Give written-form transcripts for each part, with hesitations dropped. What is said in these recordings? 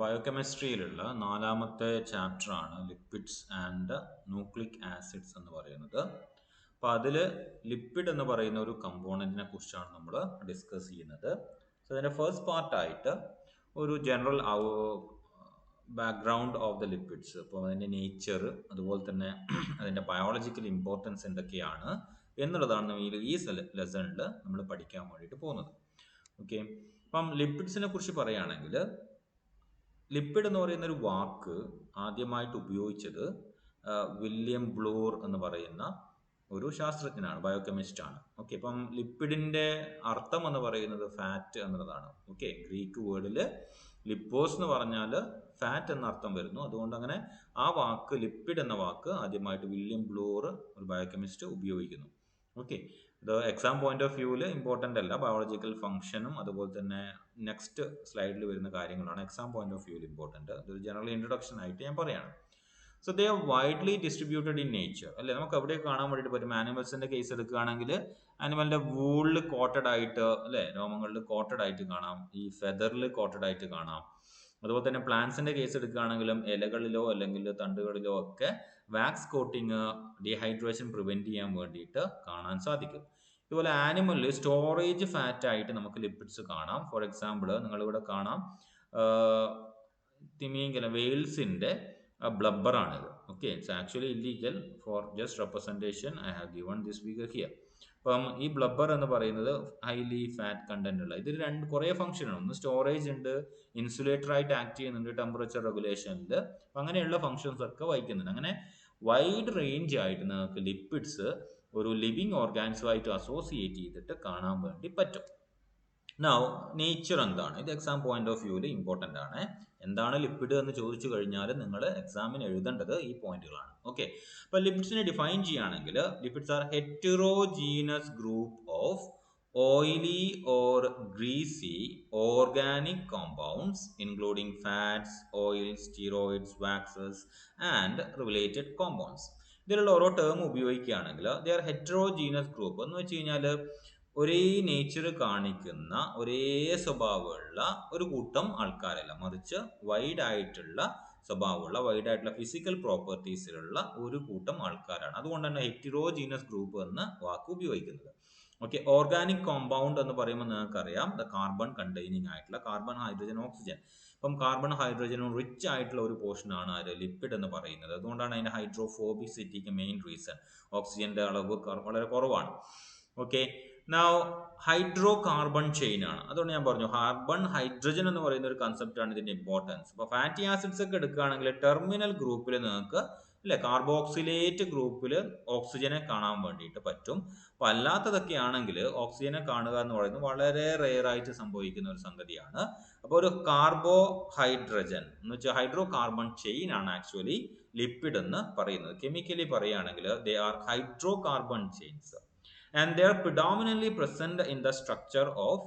ബയോകെമിസ്ട്രിയിലുള്ള നാലാമത്തെ ചാപ്റ്ററാണ് lipids and nucleic acids എന്ന് പറയുന്നത്. അപ്പോൾ അതിൽ ലിപ്പിഡ് എന്ന് പറയുന്ന ഒരു കമ്പോണൻറ്റിനെ കുറിച്ചാണ് നമ്മൾ ഡിസ്കസ് ചെയ്യുന്നത്. സോ അതിൻ്റെ ഫസ്റ്റ് പാർട്ടായിട്ട് ഒരു general background of the lipids, അപ്പോൾ അതിൻ്റെ നേച്ചർ, അതുപോലെ തന്നെ അതിൻ്റെ ബയോളജിക്കൽ ഇമ്പോർട്ടൻസ് എന്തൊക്കെയാണ് എന്നുള്ളതാണ് ഈ ലെസണിൽ നമ്മൾ പഠിക്കാൻ വേണ്ടിയിട്ട് പോകുന്നത്. ഓക്കെ, അപ്പം ലിപ്പിഡ്സിനെ കുറിച്ച് പറയുകയാണെങ്കിൽ ലിപ്പിഡ് എന്ന് പറയുന്ന ഒരു വാക്ക് ആദ്യമായിട്ട് ഉപയോഗിച്ചത് വില്യം ബ്ലൂർ എന്ന് പറയുന്ന ഒരു ശാസ്ത്രജ്ഞനാണ്, ബയോകെമിസ്റ്റാണ്. ഓക്കെ, അപ്പം ലിപ്പിഡിൻ്റെ അർത്ഥം എന്ന് പറയുന്നത് ഫാറ്റ് എന്നുള്ളതാണ്. ഓക്കെ, ഗ്രീക്ക് വേർഡിൽ ലിപ്പോസ് എന്ന് പറഞ്ഞാൽ ഫാറ്റ് എന്ന അർത്ഥം വരുന്നു. അതുകൊണ്ട് അങ്ങനെ ആ വാക്ക് ലിപ്പിഡ് എന്ന വാക്ക് ആദ്യമായിട്ട് വില്യം ബ്ലൂർ ഒരു ബയോകെമിസ്റ്റ് ഉപയോഗിക്കുന്നു. ഓക്കെ, ഇത് എക്സാം പോയിന്റ് ഓഫ് വ്യൂവിൽ ഇമ്പോർട്ടൻ്റ് അല്ല, ബയോളജിക്കൽ ഫംഗ്ഷനും അതുപോലെ തന്നെ നെക്സ്റ്റ് സ്ലൈഡിൽ വരുന്ന കാര്യങ്ങളാണ് എക്സാം പോയിന്റ് ഓഫ് വ്യൂവിൽ ഇമ്പോർട്ടൻ്റ്. അതൊരു ജനറൽ ഇൻട്രൊഡക്ഷൻ ആയിട്ട് ഞാൻ പറയുകയാണ്. So they are widely distributed in nature. അല്ലെ, നമുക്ക് എവിടെ കാണാൻ വേണ്ടിയിട്ട് പറ്റും. ആനിമൽസിന്റെ കേസ് എടുക്കുകയാണെങ്കിൽ ആനിമലിന്റെ വൂളിൽ കോട്ടഡ് ആയിട്ട്, അല്ലെ, രോമങ്ങളിൽ കോട്ടഡ് ആയിട്ട് കാണാം, ഈ ഫെദറിൽ കോട്ടഡ് ആയിട്ട് കാണാം. അതുപോലെ തന്നെ പ്ലാന്റ്സിന്റെ കേസ് എടുക്കുകയാണെങ്കിലും ഇലകളിലോ അല്ലെങ്കിൽ തണ്ടുകളിലോ ഒക്കെ വാക്സ് കോട്ടിങ്, ഡീഹൈഡ്രേഷൻ പ്രിവെന്റ് ചെയ്യാൻ വേണ്ടിയിട്ട് കാണാൻ സാധിക്കും. ഇതുപോലെ ആനിമലിൽ സ്റ്റോറേജ് ഫാറ്റ് ആയിട്ട് നമുക്ക് ലിപ്പിഡ്സ് കാണാം. ഫോർ എക്സാമ്പിൾ നിങ്ങളിവിടെ കാണാം, തിമിംഗലം വെയിൽസിന്റെ ബ്ലബ്ബർ ആണിത്. Okay, it's actually illegal. For just representation I have given this figure here. അപ്പം ഈ ബ്ലബ്ബർ എന്ന് പറയുന്നത് ഹൈലി ഫാറ്റ് കണ്ടന്റ് ഉള്ള, ഇതിൽ കുറേ ഫംഗ്ഷൻ ഉണ്ട്. ഒന്ന് സ്റ്റോറേജ് ഉണ്ട്, ഇൻസുലേറ്റർ ആയിട്ട് ആക്ട് ചെയ്യുന്നുണ്ട്, ടെമ്പറേച്ചർ റെഗുലേഷനിൽ. അപ്പം അങ്ങനെയുള്ള ഫംഗ്ഷൻസ് ഒക്കെ വഹിക്കുന്നുണ്ട്. അങ്ങനെ വൈഡ് റേഞ്ച് ആയിട്ട് നിങ്ങൾക്ക് ലിപ്പിഡ്സ് ഒരു ലിവിങ് ഓർഗാനിസമായിട്ട് അസോസിയേറ്റ് ചെയ്തിട്ട് കാണാൻ വേണ്ടി പറ്റും. നൗ നേച്ചർ എന്താണ്? ഇത് എക്സാം പോയിന്റ് ഓഫ് വ്യൂവിൽ ഇമ്പോർട്ടൻ്റ് ആണ്. എന്താണ് ലിപ്പിഡ് എന്ന് ചോദിച്ചു കഴിഞ്ഞാൽ നിങ്ങൾ എക്സാമിന് എഴുതേണ്ടത് ഈ പോയിന്റുകളാണ്. ഓക്കെ, അപ്പോൾ ലിപ്പിഡ്സിനെ ഡിഫൈൻ ചെയ്യുകയാണെങ്കിൽ lipids are heterogeneous group of oily or greasy organic compounds including fats, oils, steroids, waxes and related compounds. ഇതിലുള്ള ഓരോ ടേം ഉപയോഗിക്കുകയാണെങ്കിൽ ദേ ആർ ഹെറ്ററോജീനസ് ഗ്രൂപ്പ് എന്ന് വെച്ച് കഴിഞ്ഞാൽ ഒരേ നേച്ചർ കാണിക്കുന്ന ഒരേ സ്വഭാവമുള്ള ഒരു കൂട്ടം ആൾക്കാരല്ല, മറിച്ച് വൈഡ് ആയിട്ടുള്ള സ്വഭാവമുള്ള, വൈഡ് ആയിട്ടുള്ള ഫിസിക്കൽ പ്രോപ്പർട്ടീസിലുള്ള ഒരു കൂട്ടം ആൾക്കാരാണ്. അതുകൊണ്ടാണ് ഹെറ്ററോജീനസ് ഗ്രൂപ്പ് എന്ന വാക്ക് ഉപയോഗിക്കുന്നത്. ഓക്കെ, ഓർഗാനിക് കോമ്പൗണ്ട് എന്ന് പറയുമ്പോൾ നിങ്ങൾക്കറിയാം ദ കാർബൺ കണ്ടെയ്നിങ് ആയിട്ടുള്ള കാർബൺ, ഹൈഡ്രജൻ, ഓക്സിജൻ. അപ്പം കാർബൺ ഹൈഡ്രജനും റിച്ച് ആയിട്ടുള്ള ഒരു പോർഷനാണ് അത് ലിപ്പിഡ് എന്ന് പറയുന്നത്. അതുകൊണ്ടാണ് അതിന്റെ ഹൈഡ്രോഫോബിസിറ്റിക്ക് മെയിൻ റീസൺ. ഓക്സിജന്റെ അളവ് വളരെ കുറവാണ്. Okay, now hydro carbon chain ആണ്. അതുകൊണ്ട് ഞാൻ പറഞ്ഞു കാർബൺ ഹൈഡ്രജൻ എന്ന് പറയുന്ന ഒരു കൺസെപ്റ്റ് ആണ് ഇതിന്റെ ഇമ്പോർട്ടൻസ്. അപ്പോൾ ഫാറ്റി ആസിഡ്സ് ഒക്കെ എടുക്കുകയാണെങ്കിൽ ടെർമിനൽ ഗ്രൂപ്പിൽ നിങ്ങൾക്ക്, അല്ലെ, കാർബോക്സിലേറ്റ് ഗ്രൂപ്പിൽ ഓക്സിജനെ കാണാൻ വേണ്ടിയിട്ട് പറ്റും. അപ്പോൾ അല്ലാത്തതൊക്കെ ആണെങ്കിൽ ഓക്സിജനെ കാണുക എന്ന് പറയുന്നത് വളരെ റെയർ ആയിട്ട് സംഭവിക്കുന്ന ഒരു സംഗതിയാണ്. അപ്പോൾ ഒരു കാർബോ ഹൈഡ്രജൻ എന്ന് വെച്ചാൽ ഹൈഡ്രോ കാർബൺ ചെയിൻ ആണ് ആക്ച്വലി ലിപ്പിഡ് എന്ന് പറയുന്നത്. കെമിക്കലി പറയുകയാണെങ്കിൽ they are hydro carbon chains and they are predominantly present in the structure of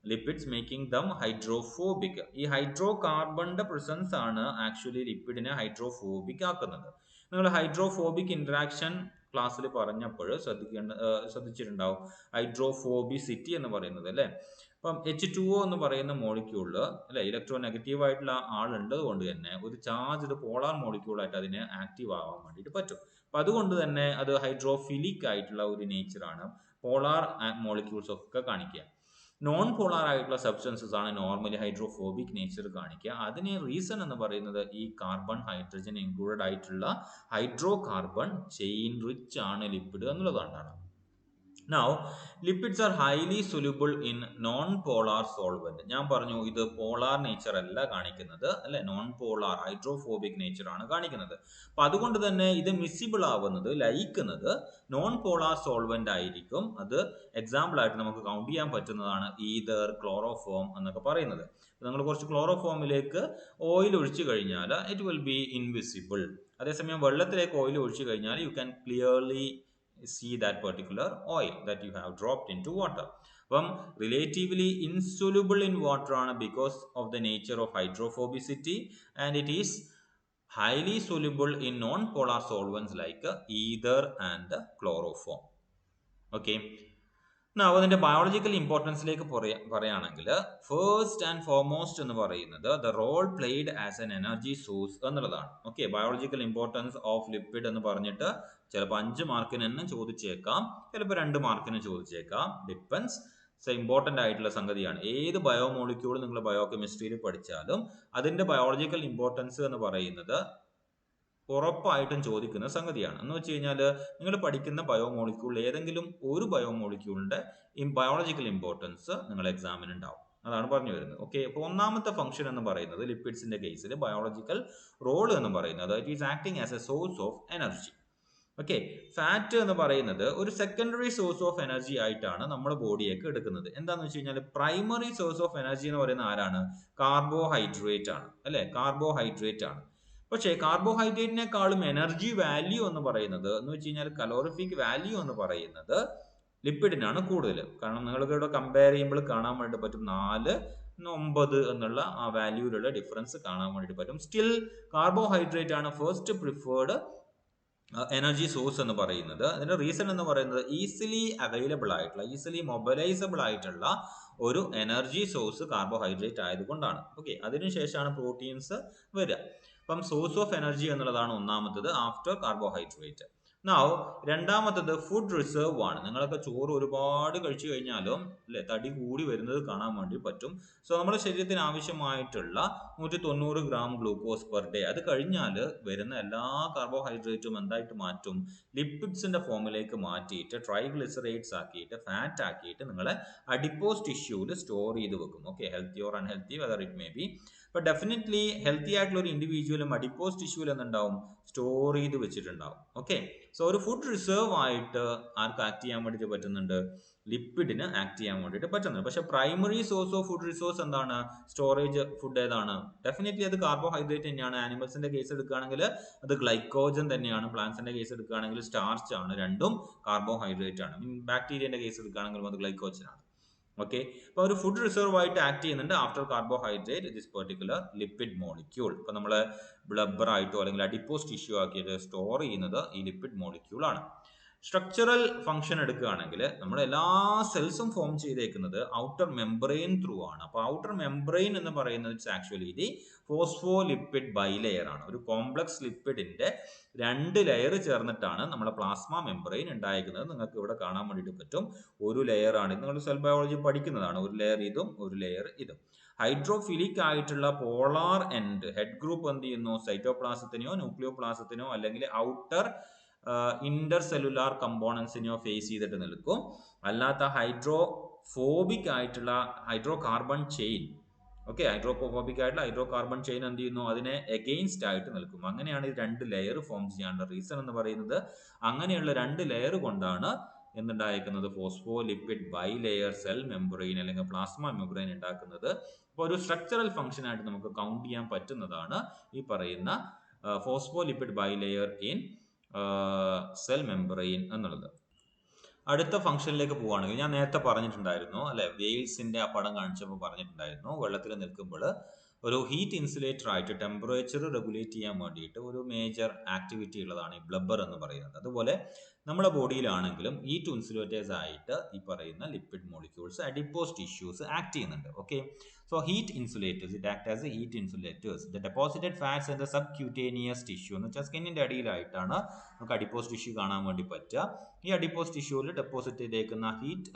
lipids, making them hydrophobic. ഈ ഹൈഡ്രോകാർബണിന്റെ പ്രസൻസ് ആണ് ആക്ച്വലി ലിപ്പിഡിനെ ഹൈഡ്രോഫോബിക് ആക്കുന്നത്. നിങ്ങൾ ഹൈഡ്രോഫോബിക് ഇന്ററാക്ഷൻ ക്ലാസ്സിൽ പറഞ്ഞപ്പോൾ ശ്രദ്ധിച്ചിട്ടുണ്ടാവും ഹൈഡ്രോഫോബിസിറ്റി എന്ന് പറയുന്നത്, അല്ലേ. അപ്പം H2O എന്ന് പറയുന്ന മോളിക്യൂളിൽ, അല്ലെ, ഇലക്ട്രോ നെഗറ്റീവ് ആയിട്ടുള്ള ആളുള്ളത് കൊണ്ട് തന്നെ ഒരു ചാർജ് പോളാർ മോളിക്യൂളായിട്ട് അതിന് ആക്റ്റീവ് ആവാൻ വേണ്ടിയിട്ട് പറ്റും. അപ്പം അതുകൊണ്ട് തന്നെ അത് ഹൈഡ്രോഫിലിക് ആയിട്ടുള്ള ഒരു നേച്ചറാണ്. പോളാർ മോളിക്യൂൾസ് ഒക്കെ കാണിക്കുക. നോൺ പോളാർ ആയിട്ടുള്ള സബ്സ്റ്റൻസസ് ആണ് നോർമലി ഹൈഡ്രോഫോബിക് നേച്ചർ കാണിക്കുക. അതിന് റീസൺ എന്ന് പറയുന്നത് ഈ കാർബൺ ഹൈഡ്രജൻ ഇൻക്ലൂഡഡ് ആയിട്ടുള്ള ഹൈഡ്രോ കാർബൺ ചെയിൻ റിച്ച് ആണ് ലിപ്പിഡ് എന്നുള്ളതാണ്. Now, lipids are highly soluble in non-polar solvent. ഞാൻ പറഞ്ഞു ഇത് പോളാർ നേച്ചർ അല്ല കാണിക്കുന്നത്, അല്ലെ, നോൺ പോളാർ ഹൈഡ്രോഫോബിക് നേച്ചർ ആണ് കാണിക്കുന്നത്. അപ്പൊ അതുകൊണ്ട് തന്നെ ഇത് മിസിബിൾ ആവുന്നത്, ലയിക്കുന്നത് നോൺ പോളാർ സോൾവെന്റ് ആയിരിക്കും. അത് എക്സാമ്പിൾ ആയിട്ട് നമുക്ക് കൗണ്ട് ചെയ്യാൻ പറ്റുന്നതാണ് ഈതർ, ക്ലോറോഫോം എന്നൊക്കെ പറയുന്നത്. നിങ്ങൾ കുറച്ച് ക്ലോറോഫോമിലേക്ക് ഓയിൽ ഒഴിച്ചു കഴിഞ്ഞാൽ ഇറ്റ് വിൽ ബി ഇൻവിസിബിൾ. അതേസമയം വെള്ളത്തിലേക്ക് ഓയിൽ ഒഴിച്ചു കഴിഞ്ഞാൽ you can clearly see that particular oil that you have dropped into water. Relatively insoluble in water because of the nature of hydrophobicity, and it is highly soluble in non-polar solvents like ether and chloroform. Okay, അതിന്റെ biological ഇമ്പോർട്ടൻസിലേക്ക് പറയുകയാണെങ്കിൽ first and foremost എന്ന് പറയുന്നത് the role played as an energy source എന്നുള്ളതാണ്. Okay, biological importance of lipid എന്ന് പറഞ്ഞിട്ട് ചിലപ്പോൾ 5 മാർക്കിന് തന്നെ ചോദിച്ചേക്കാം, ചിലപ്പോൾ 2 മാർക്കിന് ചോദിച്ചേക്കാം, ഡിപ്പെൻസ്. ഇമ്പോർട്ടൻ്റ് ആയിട്ടുള്ള സംഗതിയാണ്. ഏത് ബയോമോളിക്യൂൾ നിങ്ങൾ ബയോകെമിസ്ട്രിയിൽ പഠിച്ചാലും അതിന്റെ ബയോളജിക്കൽ ഇമ്പോർട്ടൻസ് എന്ന് പറയുന്നത് ഉറപ്പായിട്ടും ചോദിക്കുന്ന സംഗതിയാണ്. എന്ന് വെച്ച് കഴിഞ്ഞാൽ നിങ്ങൾ പഠിക്കുന്ന ബയോമോളിക്യൂൾ ഏതെങ്കിലും ഒരു ബയോമോളിക്യൂളിന്റെ ബയോളജിക്കൽ ഇമ്പോർട്ടൻസ് നിങ്ങൾ എക്സാമിന് ഉണ്ടാവും. അതാണ് പറഞ്ഞു വരുന്നത്. ഓക്കെ, അപ്പോൾ ഒന്നാമത്തെ ഫംഗ്ഷൻ എന്ന് പറയുന്നത് ലിപ്പിഡ്സിന്റെ കേസിൽ ബയോളജിക്കൽ റോൾ എന്ന് പറയുന്നത് it is acting as A source of energy. Okay, fat എന്ന് പറയുന്നത് ഒരു സെക്കൻഡറി സോഴ്സ് ഓഫ് എനർജി ആയിട്ടാണ് നമ്മുടെ ബോഡിയൊക്കെ എടുക്കുന്നത്. എന്താണെന്ന് വെച്ച് കഴിഞ്ഞാൽ പ്രൈമറി സോഴ്സ് ഓഫ് എനർജി എന്ന് പറയുന്നത് ആരാണ്? കാർബോഹൈഡ്രേറ്റ് ആണ്, അല്ലെ? കാർബോഹൈഡ്രേറ്റ് ആണ്. പക്ഷേ കാർബോഹൈഡ്രേറ്റിനെക്കാളും എനർജി വാല്യൂ എന്ന് പറയുന്നത് എന്ന് വെച്ച് കഴിഞ്ഞാൽ കലോറിഫിക് വാല്യൂ എന്ന് പറയുന്നത് ലിപ്പിഡിനാണ് കൂടുതൽ. കാരണം നിങ്ങൾക്ക് ഇവിടെ കമ്പയർ ചെയ്യുമ്പോൾ കാണാൻ വേണ്ടി പറ്റും 4, 9 എന്നുള്ള ആ വാല്യൂയിലുള്ള ഡിഫറൻസ് കാണാൻ വേണ്ടിയിട്ട് പറ്റും. സ്റ്റിൽ കാർബോഹൈഡ്രേറ്റ് ആണ് ഫസ്റ്റ് പ്രിഫേർഡ് എനർജി സോഴ്സ് എന്ന് പറയുന്നത്. അതിന്റെ റീസൺ എന്ന് പറയുന്നത് ഈസിലി അവൈലബിൾ ആയിട്ടുള്ള, ഈസിലി മൊബിലൈസബിൾ ആയിട്ടുള്ള ഒരു എനർജി സോഴ്സ് കാർബോഹൈഡ്രേറ്റ് ആയതുകൊണ്ടാണ്. ഓക്കെ, അതിനുശേഷമാണ് പ്രോട്ടീൻസ് വരിക. അപ്പം സോഴ്സ് ഓഫ് എനർജി എന്നുള്ളതാണ് ഒന്നാമത്തത് ആഫ്റ്റർ കാർബോഹൈഡ്രേറ്റ്. നൗ രണ്ടാമത്തത് ഫുഡ് റിസർവ് ആണ്. നിങ്ങളൊക്കെ ചോറ് ഒരുപാട് കഴിച്ചു കഴിഞ്ഞാലും അല്ലെ തടി കൂടി വരുന്നത് കാണാൻ വേണ്ടി പറ്റും. സോ നമ്മുടെ ശരീരത്തിന് ആവശ്യമായിട്ടുള്ള 190 ഗ്രാം ഗ്ലൂക്കോസ് പെർ ഡേ, അത് കഴിഞ്ഞാൽ വരുന്ന എല്ലാ കാർബോഹൈഡ്രേറ്റും എന്തായിട്ട് മാറ്റും? ലിപ്പിഡ്സിന്റെ ഫോമിലേക്ക് മാറ്റിയിട്ട് ട്രൈഗ്ലിസറൈഡ്സ് ആക്കിയിട്ട് ഫാറ്റ് ആക്കിയിട്ട് നിങ്ങളെ അഡിപ്പോസ് ടിഷ്യൂവിൽ സ്റ്റോർ ചെയ്ത് വെക്കും. Okay, healthy or unhealthy whether it may be. അപ്പൊ ഡെഫിനറ്റ്ലി ഹെൽത്തി ആയിട്ടുള്ള ഒരു ഇൻഡിവിജ്വലും അഡിപ്പോസ് ടിഷ്യൂവിൽ എന്തുണ്ടാവും? സ്റ്റോർ ചെയ്ത് വെച്ചിട്ടുണ്ടാവും. ഓക്കെ, സോ ഒരു ഫുഡ് റിസർവ് ആയിട്ട് ആർക്ക് ആക്ട് ചെയ്യാൻ വേണ്ടിയിട്ട് പറ്റുന്നുണ്ട്? ലിപ്പിഡിന് ആക്ട് ചെയ്യാൻ വേണ്ടിയിട്ട് പറ്റുന്നുണ്ട്. പക്ഷെ primary source of food resource എന്താണ്? സ്റ്റോറേജ് ഫുഡ് ഏതാണ്? ഡെഫിനറ്റ്ലി അത് കാർബോഹൈഡ്രേറ്റ് തന്നെയാണ്. ആനിമൽസിന്റെ കേസ് എടുക്കുകയാണെങ്കിൽ അത് ഗ്ലൈക്കോജൻ തന്നെയാണ്. പ്ലാന്റ്സിന്റെ കേസ് എടുക്കുകയാണെങ്കിൽ സ്റ്റാർച്ച് ആണ്. രണ്ടും കാർബോഹൈഡ്രേറ്റ് ആണ്. ബാക്ടീരിയന്റെ കേസ് എടുക്കുകയാണെങ്കിലും അത് ഗ്ലൈക്കോജൻ ആണ്. ഓക്കെ, അപ്പോൾ ഒരു ഫുഡ് റിസർവ് ആയിട്ട് ആക്ട് ചെയ്യുന്നുണ്ട് after carbohydrate this particular lipid molecule. ഇപ്പൊ നമ്മൾ ബ്ലബ്ബർ ആയിട്ടോ അല്ലെങ്കിൽ അഡിപ്പോസ് ടിഷ്യൂ ആക്കിയിട്ട് സ്റ്റോർ ചെയ്യുന്നത് ഈ ലിപ്പിഡ് മോളിക്യൂൾ ആണ്. സ്ട്രക്ചറൽ ഫംഗ്ഷൻ എടുക്കുകയാണെങ്കിൽ നമ്മുടെ എല്ലാ സെൽസും ഫോം ചെയ്തേക്കുന്നത് ഔട്ടർ മെംബ്രെയിൻ ത്രൂ ആണ്. അപ്പോൾ ഔട്ടർ മെംബ്രെയിൻ എന്ന് പറയുന്നത് it's actually the phospholipid bilayer ആണ്. ഒരു കോംപ്ലക്സ് ലിപ്പിഡിന്റെ 2 ലെയർ ചേർന്നിട്ടാണ് നമ്മുടെ പ്ലാസ്മ മെംബ്രെയിൻ ഉണ്ടായിരിക്കുന്നത്. നിങ്ങൾക്ക് ഇവിടെ കാണാൻ വേണ്ടിയിട്ട് പറ്റും. ഒരു ലെയർ ആണ്, നിങ്ങൾ സെൽ ബയോളജി പഠിക്കുന്നതാണ്. ഒരു ലെയർ ഇതും ഒരു ലെയർ ഇതും. ഹൈഡ്രോഫിലിക് ആയിട്ടുള്ള പോളാർ എൻഡ് ഹെഡ് ഗ്രൂപ്പ് എന്ത് ചെയ്യുന്നു? സൈറ്റോപ്ലാസത്തിനെയോ ന്യൂക്ലിയോപ്ലാസത്തിനോ അല്ലെങ്കിൽ ഔട്ടർ ഇന്റർ സെല്ലുലാർ കമ്പോണൻസിനെയോ ഫേസ് ചെയ്തിട്ട് നിൽക്കും. അല്ലാത്ത ഹൈഡ്രോഫോബിക് ആയിട്ടുള്ള hydro carbon chain, okay, hydrophobic ആയിട്ടുള്ള ഹൈഡ്രോ കാർബൺ ചെയിൻ എന്ത് ചെയ്യുന്നു? അതിനെ എഗെയിൻസ്റ്റ് ആയിട്ട് നിൽക്കും. അങ്ങനെയാണ് ഈ 2 ലെയർ ഫോം ചെയ്യാനുള്ള റീസൺ എന്ന് പറയുന്നത്. അങ്ങനെയുള്ള 2 ലെയർ കൊണ്ടാണ് എന്തുണ്ടായിരിക്കുന്നത്? Phospholipid bilayer cell membrane അല്ലെങ്കിൽ പ്ലാസ്മ മെംബ്രെയിൻ ഉണ്ടാക്കുന്നത്. അപ്പോൾ ഒരു സ്ട്രക്ചറൽ ഫംഗ്ഷൻ ആയിട്ട് നമുക്ക് കൗണ്ട് ചെയ്യാൻ പറ്റുന്നതാണ് ഈ പറയുന്ന phospholipid bilayer in cell membrane എന്നുള്ളത്. അടുത്ത ഫംഗ്ഷനിലേക്ക് പോവുകയാണെങ്കിൽ ഞാൻ നേരത്തെ പറഞ്ഞിട്ടുണ്ടായിരുന്നു അല്ലെ, വെയിൽസിന്റെ ആ പടം കാണിച്ചപ്പോൾ പറഞ്ഞിട്ടുണ്ടായിരുന്നു വെള്ളത്തിൽ നിൽക്കുമ്പോൾ ഒരു ഹീറ്റ് ഇൻസുലേറ്റർ ആയിട്ട് ടെമ്പറേച്ചർ റെഗുലേറ്റ് ചെയ്യാൻ വേണ്ടിയിട്ട് ഒരു മേജർ ആക്ടിവിറ്റി ഉള്ളതാണ് ഈ ബ്ലബ്ബർ എന്ന് പറയുന്നത്. അതുപോലെ നമ്മുടെ ബോഡിയിലാണെങ്കിലും ഈ 2 ഇൻസുലേറ്റേഴ്സ് ആയിട്ട് ഈ പറയുന്ന lipid molecules adipose tissues act ചെയ്യുന്നുണ്ട്. Okay, so heat insulators it act as heat insulators. The deposited fats in the subcutaneous tissue എന്ന് വെച്ചാൽ സ്കിന്നിന്റെ അടിയിലായിട്ടാണ് നമുക്ക് അഡിപ്പോസ് ടിഷ്യൂ കാണാൻ വേണ്ടി പറ്റുക. ഈ അഡിപ്പോസ് ടിഷ്യൂവിൽ ഡെപ്പോസിറ്റ് ചെയ്തേക്കുന്ന ഹീറ്റ്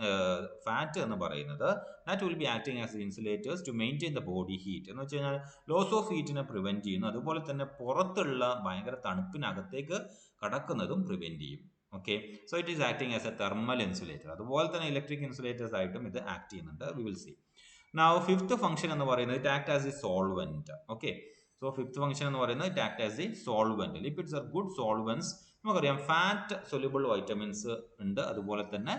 ഫാറ്റ് എന്ന് പറയുന്നത് that will be acting as insulators to maintain the body heat. എന്ന് വെച്ച് കഴിഞ്ഞാൽ ലോസ് ഓഫ് ഹീറ്റിനെ പ്രിവെന്റ് ചെയ്യുന്നു. അതുപോലെ തന്നെ പുറത്തുള്ള ഭയങ്കര തണുപ്പിനകത്തേക്ക് കടക്കുന്നതും പ്രിവെന്റ് ചെയ്യും. Okay, so it is acting as A thermal insulator. അതുപോലെ തന്നെ ഇലക്ട്രിക് ഇൻസുലേറ്റേഴ്സ് ആയിട്ടും ഇത് ആക്ട് ചെയ്യുന്നുണ്ട്. We will see. Now fifth function എന്ന് പറയുന്നത് it act as A solvent. Okay, so fifth function എന്ന് പറയുന്നത് it act as A solvent. Lipids are good solvents. നമുക്കറിയാം ഫാറ്റ് സൊല്യൂബിൾ വൈറ്റമിൻസ് ഉണ്ട്, അതുപോലെ തന്നെ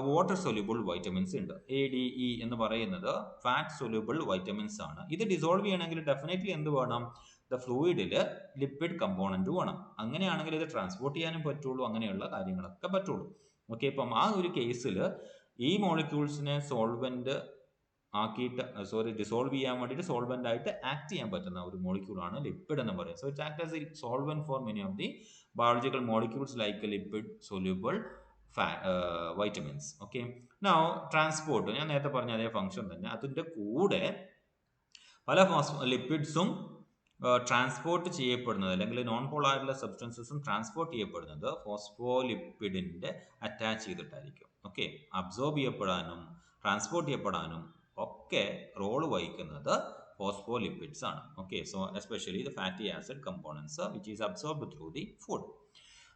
വാട്ടർ സൊല്യൂബിൾ വൈറ്റമിൻസ് ഉണ്ട്. ADE എന്ന് പറയുന്നത് ഫാറ്റ് സൊല്യൂബിൾ വൈറ്റമിൻസ് ആണ്. ഇത് ഡിസോൾവ് ചെയ്യണമെങ്കിൽ ഡെഫിനറ്റ്ലി എന്ത് വേണം? ദ ഫ്ലൂയിഡിൽ ലിപ്പിഡ് കമ്പോണന്റ് വേണം. അങ്ങനെയാണെങ്കിൽ ഇത് ട്രാൻസ്പോർട്ട് ചെയ്യാനും പറ്റുള്ളൂ, അങ്ങനെയുള്ള കാര്യങ്ങളൊക്കെ പറ്റുള്ളൂ. ഓക്കെ, ഇപ്പം ആ ഒരു കേസിൽ ഈ മോളിക്യൂൾസിനെ സോൾവെന്റ് ആക്കിയിട്ട് ഡിസോൾവ് ചെയ്യാൻ വേണ്ടിയിട്ട് സോൾവെന്റ് ആയിട്ട് ആക്ട് ചെയ്യാൻ പറ്റുന്ന ഒരു മോളിക്യൂൾ ആണ് ലിപ്പിഡ് എന്ന് പറയുന്നത്. So it act as A solvent for many of the biological molecules like lipid soluble vitamins. Okay, now transport ഞാൻ നേരത്തെ പറഞ്ഞ അതേ ഫംഗ്ഷൻ തന്നെ. അതിൻ്റെ കൂടെ പല ലിപ്പിഡ്സും ട്രാൻസ്പോർട്ട് ചെയ്യപ്പെടുന്നത്, അല്ലെങ്കിൽ നോൺ പോളായിട്ടുള്ള സബ്സ്റ്റൻസസും ട്രാൻസ്പോർട്ട് ചെയ്യപ്പെടുന്നത് ഫോസ്ഫോലിപ്പിഡിൻ്റെ അറ്റാച്ച് ചെയ്തിട്ടായിരിക്കും. ഓക്കെ, അബ്സോർബ് ചെയ്യപ്പെടാനും ട്രാൻസ്പോർട്ട് ചെയ്യപ്പെടാനും ഒക്കെ റോള് വഹിക്കുന്നത് ഫോസ്ഫോലിപ്പിഡ്സ് ആണ്. Okay, so especially the fatty acid components which is absorbed through the food.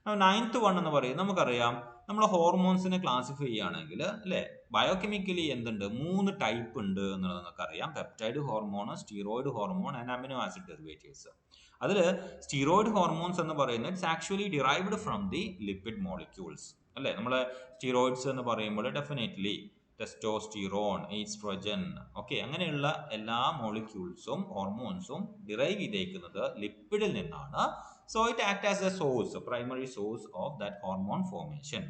Ninth one എന്ന് പറയുന്നത് നമുക്കറിയാം, നമ്മൾ ഹോർമോൺസിനെ ക്ലാസിഫൈ ചെയ്യുകയാണെങ്കിൽ അല്ലേ, ബയോകെമിക്കലി എന്തുണ്ട്, 3 ടൈപ്പ് ഉണ്ട് എന്നുള്ളത് നമുക്കറിയാം. Peptide hormone, steroid hormone and amino acid derivatives. അതിൽ സ്റ്റീറോയിഡ് ഹോർമോൺസ് എന്ന് പറയുന്നത് it's actually derived from the lipid molecules അല്ലേ. നമ്മൾ സ്റ്റീറോയിഡ്സ് എന്ന് പറയുമ്പോൾ ഡെഫിനറ്റ്ലി ടെസ്റ്റോസ്റ്റിറോൺ, ഈസ്ട്രോജൻ, ഓക്കെ, അങ്ങനെയുള്ള എല്ലാ മോളിക്യൂൾസും ഹോർമോൺസും ഡിറൈവ് ചെയ്തേക്കുന്നത് ലിപ്പിഡിൽ നിന്നാണ്. So it acts as a source, a primary source of that hormone formation.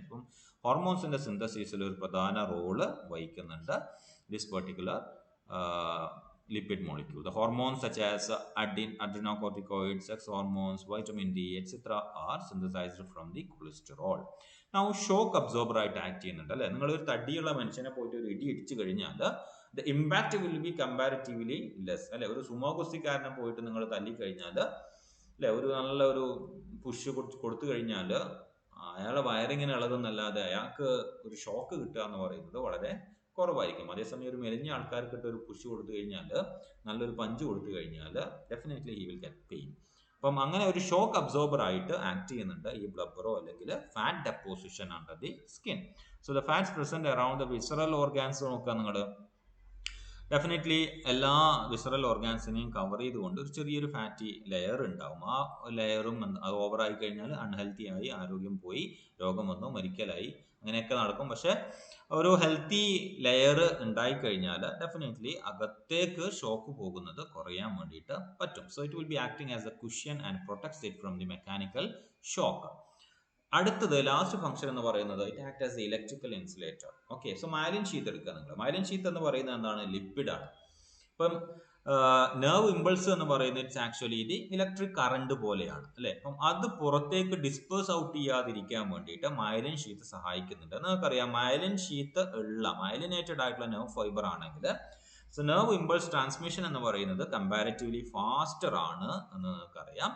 ഹോർമോൺസിന്റെ സിന്തസിസിൽ ഒരു പ്രധാന റോള് വഹിക്കുന്നുണ്ട് this particular lipid molecule. The hormones such as adrenocorticoids, sex hormones, vitamin D, etc. are synthesized from the cholesterol. Now shock absorber ആയിട്ട് act ചെയ്യുന്നുണ്ട് അല്ലേ. നിങ്ങൾ ഒരു തടിയുള്ള മനുഷ്യനെ പോയിട്ട് ഒരു ഇടി ഇടിച്ചു കഴിഞ്ഞാൽ the impact will be comparatively less അല്ലെ. ഒരു സുമോ ഗുസ്തിക്കാരനെ പോയിട്ട് നിങ്ങൾ തല്ലിക്കഴിഞ്ഞാൽ അല്ലെ, ഒരു നല്ല ഒരു പുഷ് കൊടുത്തു കഴിഞ്ഞാൽ അയാളെ വയറിങ്ങനെ ഇളകുന്നല്ലാതെ അയാൾക്ക് ഒരു ഷോക്ക് കിട്ടുക എന്ന് പറയുന്നത് വളരെ കുറവായിരിക്കും. അതേസമയം ഒരു മെലിഞ്ഞ ആൾക്കാർക്കിട്ട് ഒരു പുഷ് കൊടുത്തു കഴിഞ്ഞാൽ, നല്ലൊരു പഞ്ച് കൊടുത്തു കഴിഞ്ഞാൽ definitely he will get pain. അപ്പം അങ്ങനെ ഒരു ഷോക്ക് അബ്സോർബർ ആയിട്ട് ആക്ട് ചെയ്യുന്നുണ്ട് ഈ ബ്ലബ്ബറോ അല്ലെങ്കിൽ fat deposition under the skin. So the fats present around the visceral organs നോക്കുക നിങ്ങൾ. ഡെഫിനറ്റ്ലി എല്ലാ വിസറൽ ഓർഗാൻസിനെയും കവർ ചെയ്തുകൊണ്ട് ഒരു ചെറിയൊരു ഫാറ്റി ലെയർ ഉണ്ടാവും. ആ ലെയറും അത് ഓവറായി കഴിഞ്ഞാൽ അൺഹെൽത്തി ആയി, ആരോഗ്യം പോയി, രോഗം വന്നു, മരിക്കലായി, അങ്ങനെയൊക്കെ നടക്കും. പക്ഷെ ഒരു ഹെൽത്തി ലെയർ ഉണ്ടായിക്കഴിഞ്ഞാൽ ഡെഫിനറ്റ്ലി അകത്തേക്ക് ഷോക്ക് പോകുന്നത് കുറയാൻ വേണ്ടിയിട്ട് പറ്റും. So it will be acting as A cushion and protects it from the mechanical shock. അടുത്തത് ലാസ്റ്റ് ഫംഗ്ഷൻ എന്ന് പറയുന്നത് it act as A electrical insulator. Okay, so myelin sheath എടുക്കുക നിങ്ങൾ. മൈലിൻ ഷീത്ത് എന്ന് പറയുന്നത് എന്താണ്, ലിപ്പിഡ് ആണ്. ഇപ്പം നെർവ് ഇമ്പൾസ് എന്ന് പറയുന്നത് ഇറ്റ്സ് ആക്ച്വലി ഇത് ഇലക്ട്രിക് കറണ്ട് പോലെയാണ് അല്ലെ. അപ്പം അത് പുറത്തേക്ക് ഡിസ്പേഴ്സ് ഔട്ട് ചെയ്യാതിരിക്കാൻ വേണ്ടിയിട്ട് മൈലിൻ ഷീത്ത് സഹായിക്കുന്നുണ്ട്. നമുക്കറിയാം മൈലിൻ ഷീത്ത് ഉള്ള മൈലിനേറ്റഡ് ആയിട്ടുള്ള നെർവ് ഫൈബർ ആണെങ്കിൽ സോ നെർവ് ഇമ്പൾസ് ട്രാൻസ്മിഷൻ എന്ന് പറയുന്നത് കമ്പാരിറ്റീവ്ലി ഫാസ്റ്റർ ആണ് എന്ന് നമുക്കറിയാം.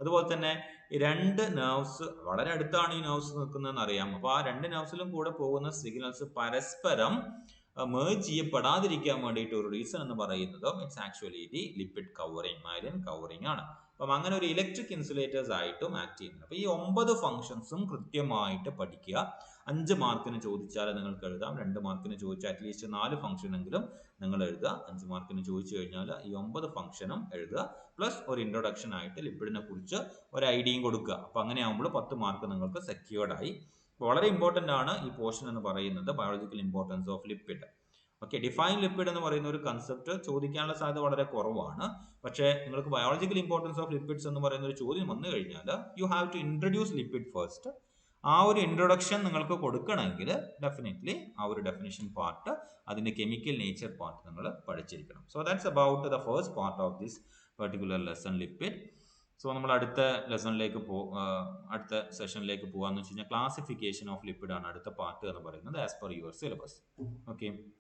അതുപോലെ തന്നെ ഈ രണ്ട് നെർവ്സ് വളരെ അടുത്താണ് ഈ നെർവ്സ് നിൽക്കുന്നതെന്ന് അറിയാം. അപ്പോൾ ആ രണ്ട് നെർവ്സിലും കൂടെ പോകുന്ന സിഗ്നൽസ് പരസ്പരം മേജ് ചെയ്യപ്പെടാതിരിക്കാൻ വേണ്ടിയിട്ട് ഒരു റീസൺ എന്ന് പറയുന്നത് it's actually the lipid covering, myelin covering ആണ്. അപ്പം അങ്ങനെ ഒരു ഇലക്ട്രിക് ഇൻസുലേറ്റേഴ്സ് ആയിട്ടും ആക്ട് ചെയ്യുന്നുണ്ട്. അപ്പോൾ ഈ 9 ഫംഗ്ഷൻസും കൃത്യമായിട്ട് പഠിക്കുക. 5 മാർക്കിന് ചോദിച്ചാൽ നിങ്ങൾക്ക് എഴുതാം, 2 മാർക്കിന് ചോദിച്ചാൽ അറ്റ്ലീസ്റ്റ് 4 ഫംഗ്ഷൻ എങ്കിലും നിങ്ങൾ എഴുതുക. 5 മാർക്കിന് ചോദിച്ചു കഴിഞ്ഞാൽ ഈ 9 ഫംഗ്ഷനും എഴുതുക, പ്ലസ് ഒരു ഇൻട്രൊഡക്ഷൻ ആയിട്ട് ലിപ്പിഡിനെ കുറിച്ച് ഒരു ഐഡിയയും കൊടുക്കുക. അപ്പോൾ അങ്ങനെ ആകുമ്പോൾ 10 മാർക്ക് നിങ്ങൾക്ക് സെക്യൂർഡ് ആയി. വളരെ ഇമ്പോർട്ടൻ്റ് ആണ് ഈ പോർഷൻ എന്ന് പറയുന്നത്, biological importance of lipid. Okay, define lipid എന്ന് പറയുന്ന ഒരു കൺസെപ്റ്റ് ചോദിക്കാനുള്ള സാധ്യത വളരെ കുറവാണ്. പക്ഷേ നിങ്ങൾക്ക് ബയോളജിക്കൽ ഇമ്പോർട്ടൻസ് ഓഫ് ലിപ്പിഡ്സ് എന്ന് പറയുന്ന ഒരു ചോദ്യം വന്നു കഴിഞ്ഞാൽ you have to introduce lipid first. ആ ഒരു ഇൻട്രൊഡക്ഷൻ നിങ്ങൾക്ക് കൊടുക്കണമെങ്കിൽ ഡെഫിനറ്റ്ലി ആ ഒരു ഡെഫിനിഷൻ പാർട്ട്, അതിൻ്റെ കെമിക്കൽ നേച്ചർ പാർട്ട് നിങ്ങൾ പഠിച്ചിരിക്കണം. So that's about the first part of this particular lesson lipid. So നമ്മൾ അടുത്ത ലെസണിലേക്ക് അടുത്ത സെഷനിലേക്ക് പോകാമെന്ന് വെച്ച് കഴിഞ്ഞാൽ ക്ലാസിഫിക്കേഷൻ ഓഫ് ലിപ്പിഡ് ആണ് അടുത്ത പാർട്ട് എന്ന് പറയുന്നത് as per your syllabus. Okay.